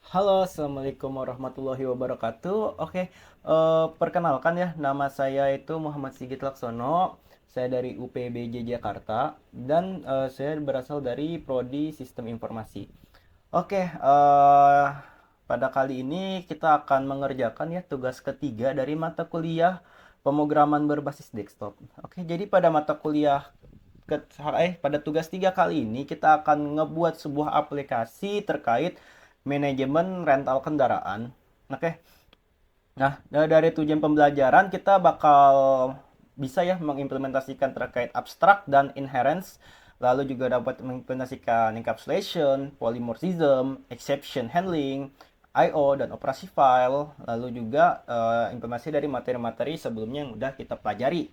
Halo, Assalamualaikum warahmatullahi wabarakatuh. Oke, perkenalkan ya, nama saya itu Muhammad Sigit Laksono. Saya dari UPBJ Jakarta dan saya berasal dari Prodi Sistem Informasi. Oke, pada kali ini kita akan mengerjakan ya tugas ketiga dari mata kuliah pemrograman berbasis desktop. Oke, jadi pada mata kuliah pada tugas 3 kali ini kita akan ngebuat sebuah aplikasi terkait manajemen rental kendaraan. Oke. Nah, dari tujuan pembelajaran kita bakal bisa ya mengimplementasikan terkait abstrak dan inherence, lalu juga dapat mengimplementasikan encapsulation, polymorphism, exception handling, I/O dan operasi file, lalu juga implementasi dari materi-materi sebelumnya yang udah kita pelajari.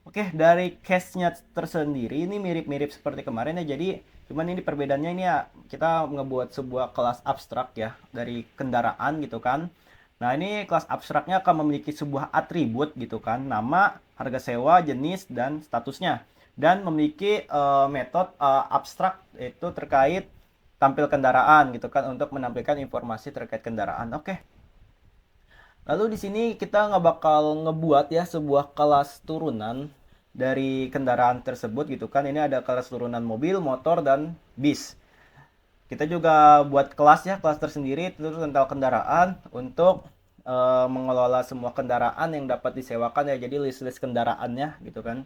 Oke, dari case-nya tersendiri ini mirip-mirip seperti kemarin ya. Jadi, cuman ini perbedaannya ini ya kita ngebuat sebuah kelas abstrak ya dari kendaraan gitu kan. Nah, ini kelas abstraknya akan memiliki sebuah atribut gitu kan, nama, harga sewa, jenis dan statusnya. Dan memiliki metode abstrak itu terkait tampil kendaraan gitu kan untuk menampilkan informasi terkait kendaraan. Oke. Lalu di sini kita nggak bakal ngebuat ya sebuah kelas turunan dari kendaraan tersebut gitu kan. Ini ada kelas turunan mobil, motor, dan bis. Kita juga buat kelas ya, kelas tersendiri itu tentang kendaraan untuk mengelola semua kendaraan yang dapat disewakan ya. Jadi list-list kendaraannya gitu kan.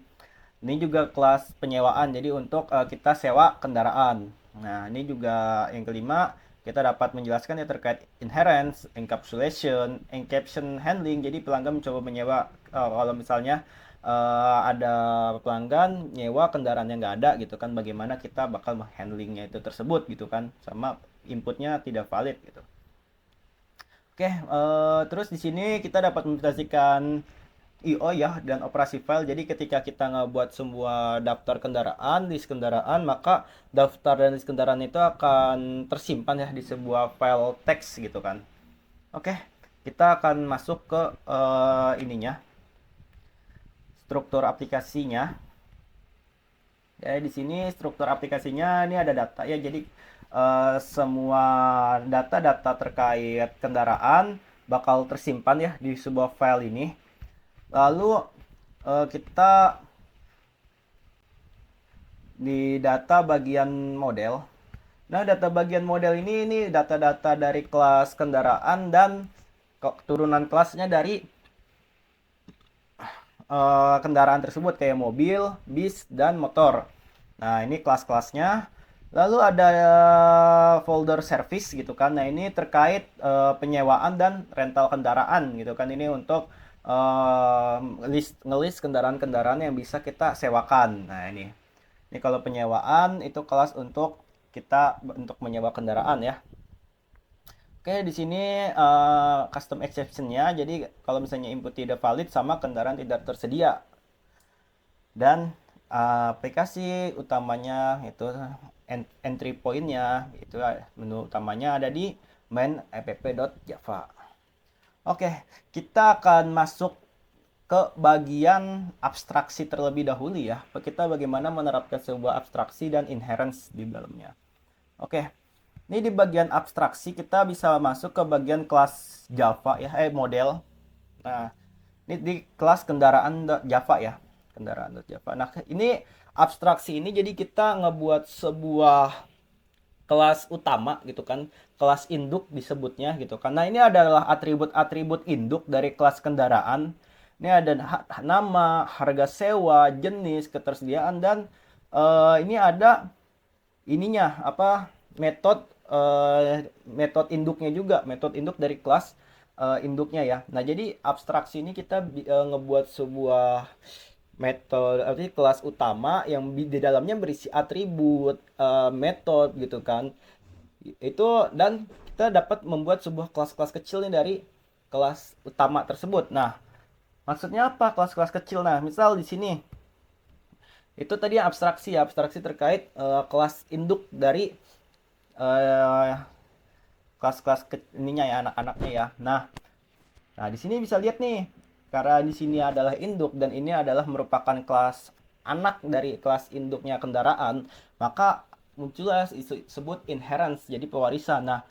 Ini juga kelas penyewaan, jadi untuk kita sewa kendaraan. Nah, ini juga yang kelima, kita dapat menjelaskan ya terkait inherence, encapsulation, encaption handling. Jadi pelanggan mencoba menyewa kalau misalnya ada pelanggan nyewa kendaraan yang nggak ada gitu kan, bagaimana kita bakal menghandlingnya itu tersebut gitu kan, sama inputnya tidak valid gitu. Oke, terus di sini kita dapat mengintegrasikan I/O ya dan operasi file. Jadi ketika kita ngebuat sebuah daftar kendaraan, list kendaraan, maka daftar dan list kendaraan itu akan tersimpan ya di sebuah file teks gitu kan. Oke, kita akan masuk ke ininya, struktur aplikasinya. Ya, di sini struktur aplikasinya ini ada data ya. Jadi semua data-data terkait kendaraan bakal tersimpan ya di sebuah file ini. Lalu kita di data bagian model. Nah, data bagian model ini data-data dari kelas kendaraan dan turunan kelasnya dari kendaraan tersebut kayak mobil, bis, dan motor. Nah, ini kelas-kelasnya. Lalu ada folder service gitu kan. Nah, ini terkait penyewaan dan rental kendaraan gitu kan. Ini untuk ngelist kendaraan-kendaraan yang bisa kita sewakan. Nah, ini kalau penyewaan itu kelas untuk kita untuk menyewa kendaraan ya. Oke, di sini custom exception-nya. Jadi kalau misalnya input tidak valid sama kendaraan tidak tersedia. Dan aplikasi utamanya itu entry point-nya itu menu utamanya ada di main app.java. Oke, kita akan masuk ke bagian abstraksi terlebih dahulu ya. Kita bagaimana menerapkan sebuah abstraksi dan inherence di dalamnya. Oke, ini di bagian abstraksi kita bisa masuk ke bagian kelas Java ya, model. Nah, ini di kelas kendaraan Java ya, kendaraan Java. Nah, ini abstraksi ini jadi kita ngebuat sebuah kelas utama gitu kan, kelas induk disebutnya gitu. Karena ini adalah atribut-atribut induk dari kelas kendaraan. Ini ada nama, harga sewa, jenis, ketersediaan, dan ini ada ininya apa metode induknya juga, metode induk dari kelas induknya ya. Nah, jadi abstraksi ini kita ngebuat sebuah metode arti kelas utama yang di dalamnya berisi atribut, metode gitu kan. Itu dan kita dapat membuat sebuah kelas-kelas kecil nih dari kelas utama tersebut. Nah, maksudnya apa kelas-kelas kecil? Nah, misal di sini itu tadi abstraksi ya, abstraksi terkait kelas induk dari eh, kelas-kelas ininya ya, anak-anaknya ya. Nah, di sini bisa lihat nih, karena di sini adalah induk dan ini adalah merupakan kelas anak dari kelas induknya kendaraan, maka muncullah disebut inherence, jadi pewarisan. Nah,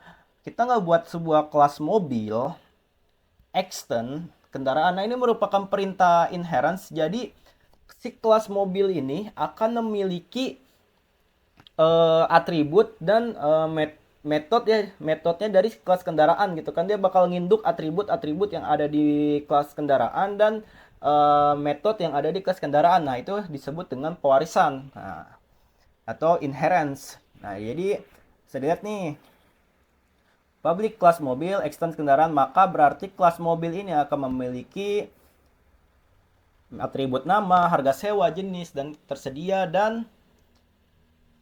kita nggak buat sebuah kelas mobil extend kendaraan. Nah, ini merupakan perintah inherence. Jadi si kelas mobil ini akan memiliki atribut dan metodenya dari kelas kendaraan gitu kan. Dia bakal nginduk atribut-atribut yang ada di kelas kendaraan dan metode yang ada di kelas kendaraan. Nah, itu disebut dengan pewarisan. Nah, atau inherence. Nah, jadi saya lihat nih, public kelas mobil extend kendaraan, maka berarti kelas mobil ini akan memiliki atribut nama, harga sewa, jenis dan tersedia, dan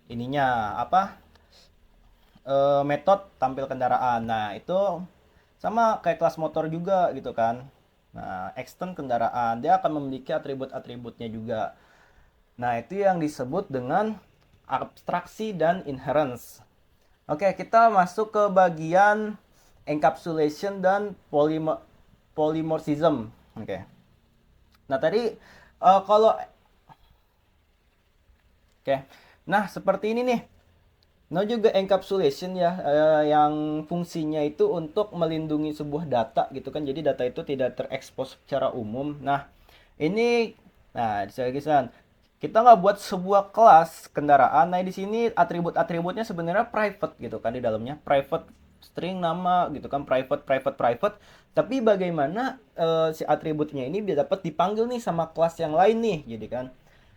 ininya apa, metode tampil kendaraan. Nah, itu sama kayak kelas motor juga gitu kan. Nah, extend kendaraan dia akan memiliki atribut-atributnya juga. Nah, itu yang disebut dengan abstraksi dan inherence. Oke, kita masuk ke bagian encapsulation dan polymorphism. Oke. Nah, tadi kalau oke. Nah, seperti ini nih. Nah, juga encapsulation ya, yang fungsinya itu untuk melindungi sebuah data gitu kan. Jadi data itu tidak terekspos secara umum. Nah, ini, nah, disini kita nggak buat sebuah kelas kendaraan. Nah, di sini atribut-atributnya sebenarnya private gitu kan di dalamnya. Private string nama gitu kan, private. Tapi bagaimana si atributnya ini dapat dipanggil nih sama kelas yang lain nih, jadi kan.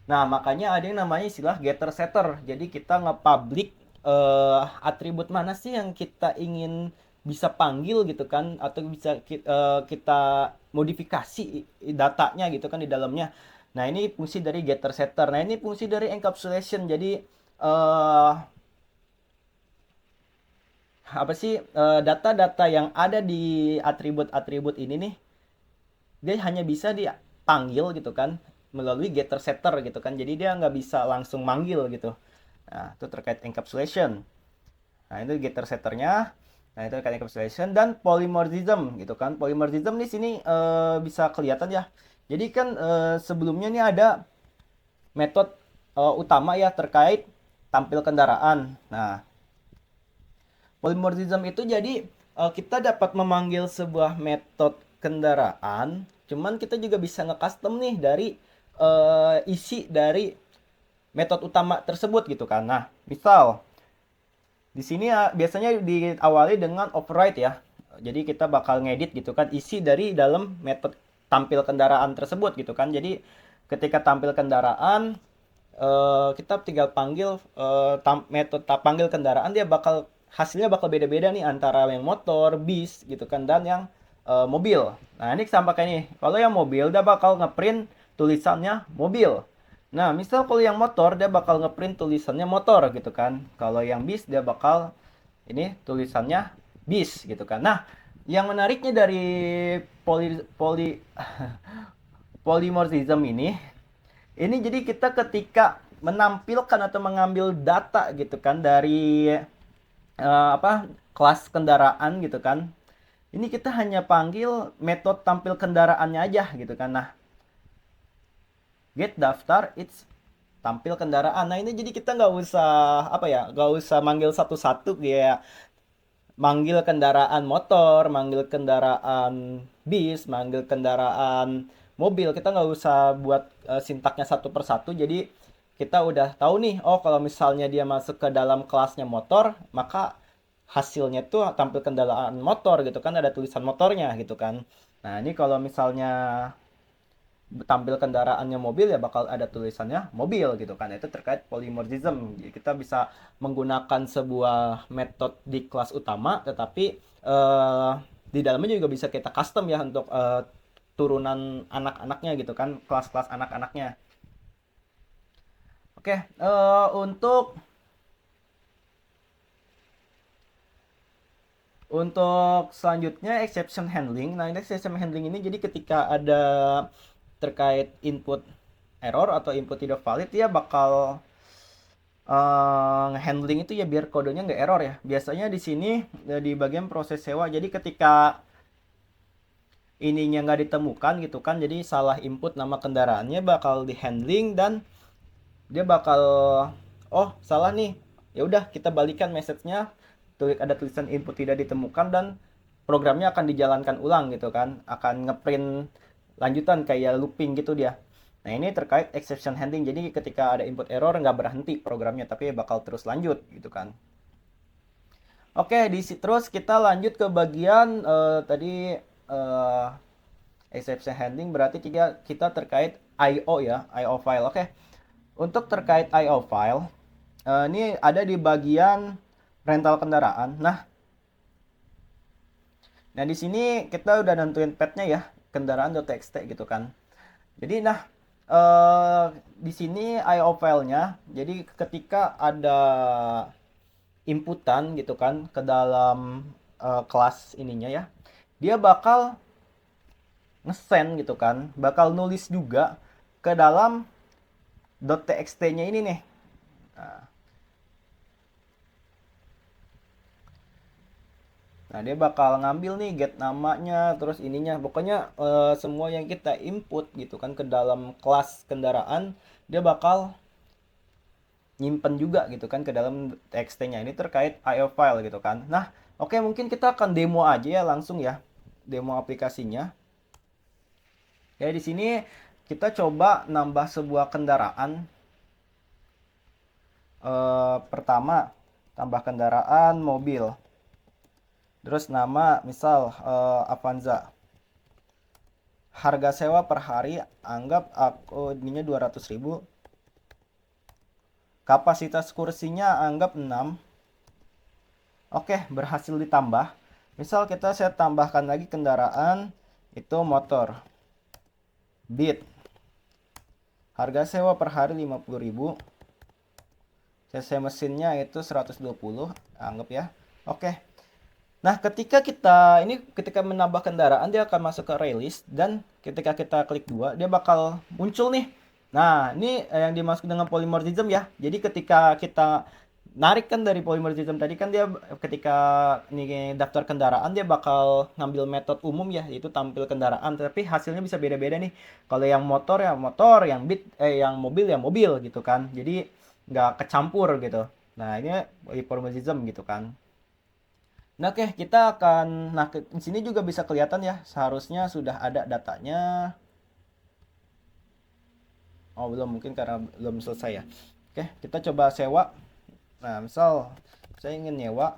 Nah, makanya ada yang namanya istilah getter setter. Jadi kita nge-public atribut mana sih yang kita ingin bisa panggil gitu kan, atau bisa kita modifikasi datanya gitu kan di dalamnya. Nah, ini fungsi dari getter setter. Nah, ini fungsi dari encapsulation. Jadi apa sih, data-data yang ada di atribut-atribut ini nih, dia hanya bisa dipanggil gitu kan melalui getter setter gitu kan. Jadi dia nggak bisa langsung manggil gitu. Nah, itu terkait encapsulation. Nah, itu getter setternya. Nah, itu terkait encapsulation dan polymorphism gitu kan. Polymorphism di sini bisa kelihatan ya. Jadi kan sebelumnya nih ada metode utama ya terkait tampil kendaraan. Nah, polymorphism itu jadi kita dapat memanggil sebuah metode kendaraan, cuman kita juga bisa nge-custom nih dari isi dari metode utama tersebut gitu kan. Nah, misal di sini ya, biasanya diawali dengan override ya. Jadi kita bakal ngedit gitu kan isi dari dalam metode tampil kendaraan tersebut gitu kan. Jadi ketika tampil kendaraan, kita tinggal panggil metode panggil kendaraan, dia bakal hasilnya bakal beda-beda nih antara yang motor, bis gitu kan, dan yang mobil. Nah, ini sama kayak ini. Kalau yang mobil dia bakal ngeprint tulisannya mobil. Nah, misal kalau yang motor dia bakal ngeprint tulisannya motor gitu kan. Kalau yang bis dia bakal ini tulisannya bis gitu kan. Nah, yang menariknya dari polymorphism ini jadi kita ketika menampilkan atau mengambil data gitu kan dari apa, kelas kendaraan gitu kan. Ini kita hanya panggil metode tampil kendaraannya aja gitu kan. Nah, get daftar it's tampil kendaraan. Nah, ini jadi kita nggak usah apa ya, nggak usah manggil satu-satu ya, manggil kendaraan motor, manggil kendaraan bis, manggil kendaraan mobil. Kita nggak usah buat sintaknya satu persatu. Jadi kita udah tahu nih, oh kalau misalnya dia masuk ke dalam kelasnya motor, maka hasilnya tuh tampil kendaraan motor gitu kan, ada tulisan motornya gitu kan. Nah, ini kalau misalnya tampil kendaraannya mobil ya bakal ada tulisannya mobil gitu kan. Itu terkait polymorphism. Jadi kita bisa menggunakan sebuah metode di kelas utama, tetapi di dalamnya juga bisa kita custom ya untuk turunan anak-anaknya gitu kan, kelas-kelas anak-anaknya. Oke, untuk selanjutnya exception handling. Nah, ini exception handling ini jadi ketika ada terkait input error atau input tidak valid, ya bakal handling itu ya biar kodenya nggak error ya. Biasanya di sini di bagian proses sewa. Jadi ketika ininya nggak ditemukan gitu kan, jadi salah input nama kendaraannya bakal di handling dan dia bakal, oh salah nih, ya udah kita balikan message-nya ada tulisan input tidak ditemukan dan programnya akan dijalankan ulang gitu kan, akan ngeprint lanjutan kayak looping gitu dia. Nah ini terkait exception handling, jadi ketika ada input error nggak berhenti programnya tapi bakal terus lanjut gitu kan. Oke, terus kita lanjut ke bagian tadi eh, exception handling berarti kita terkait I/O ya, I/O file. Oke, untuk terkait I/O file, ini ada di bagian rental kendaraan. Nah di sini kita udah nentuin path-nya ya, kendaraan.txt gitu kan. Jadi eh, di sini I/O file-nya, jadi ketika ada inputan gitu kan ke dalam kelas ininya ya, dia bakal ngesend gitu kan, bakal nulis juga ke dalam .txt-nya ini nih. Nah, dia bakal ngambil nih get namanya, terus ininya, pokoknya semua yang kita input gitu kan ke dalam kelas kendaraan, dia bakal nyimpen juga gitu kan ke dalam txt-nya. Ini terkait IO file gitu kan. Nah, oke, mungkin kita akan demo aja ya langsung ya, demo aplikasinya. Ya, di sini kita coba nambah sebuah kendaraan. Pertama, tambah kendaraan mobil. Terus nama misal Avanza. Harga sewa per hari anggap aku ininya 200.000. Kapasitas kursinya anggap 6. Oke, berhasil ditambah. Misal saya tambahkan lagi kendaraan itu motor. Beat. Harga sewa per hari 50.000. CC mesinnya itu 120, anggap ya. Oke. Nah, ketika menambah kendaraan, dia akan masuk ke release, dan ketika kita klik 2, dia bakal muncul nih. Nah, ini yang dimaksud dengan polymorphism ya. Jadi ketika kita narik kan dari polymorphism tadi kan, dia ketika ini daftar kendaraan, dia bakal ngambil metode umum ya, yaitu tampil kendaraan, tapi hasilnya bisa beda-beda nih. Kalau yang motor ya motor, yang yang mobil ya mobil gitu kan. Jadi nggak kecampur gitu. Nah, ini polymorphism gitu kan. Nah, oke, di sini juga bisa kelihatan ya, seharusnya sudah ada datanya. Oh, belum, mungkin karena belum selesai ya. Oke, kita coba sewa. Nah, misal saya ingin nyewa,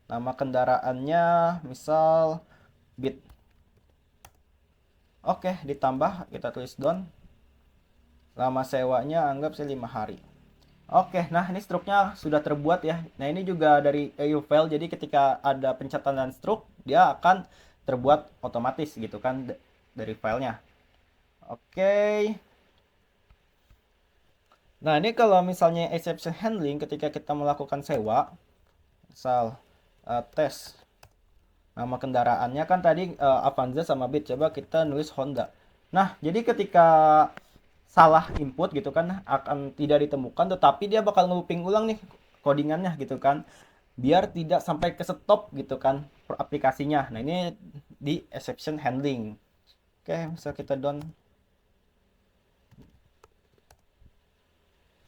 nama kendaraannya misal Beat. Oke, ditambah, kita tulis down. Lama sewanya anggap 5 hari. Oke, nah ini struknya sudah terbuat ya. Nah, ini juga dari EU file, jadi ketika ada pencatatan struk, dia akan terbuat otomatis gitu kan dari filenya. Oke. Nah, ini kalau misalnya exception handling ketika kita melakukan sewa, misal tes nama kendaraannya kan tadi Avanza sama Beat, coba kita nulis Honda. Nah, jadi ketika salah input gitu kan akan tidak ditemukan, tetapi dia bakal nge-looping ulang nih codingannya gitu kan, biar tidak sampai ke stop gitu kan aplikasinya. Nah, ini di exception handling. Oke, misal kita down.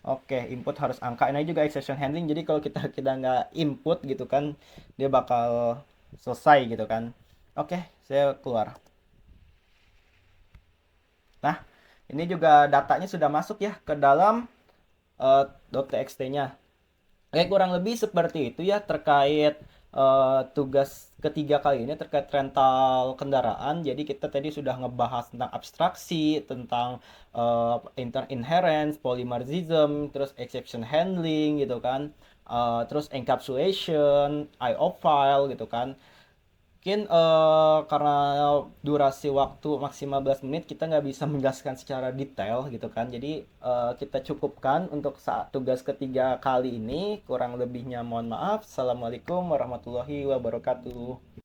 Oke, input harus angka. Ini juga exception handling. Jadi kalau kita nggak input gitu kan, dia bakal selesai gitu kan. Oke, saya keluar. Nah, ini juga datanya sudah masuk ya ke dalam .txt-nya. Oke, kurang lebih seperti itu ya terkait tugas ketiga kali ini terkait rental kendaraan. Jadi kita tadi sudah ngebahas tentang abstraksi, tentang inherence, polymorphism, terus exception handling gitu kan, terus encapsulation, IO file gitu kan. Mungkin karena durasi waktu maksimal 15 menit, kita nggak bisa menjelaskan secara detail gitu kan. Jadi kita cukupkan untuk saat tugas ketiga kali ini. Kurang lebihnya mohon maaf. Assalamualaikum warahmatullahi wabarakatuh.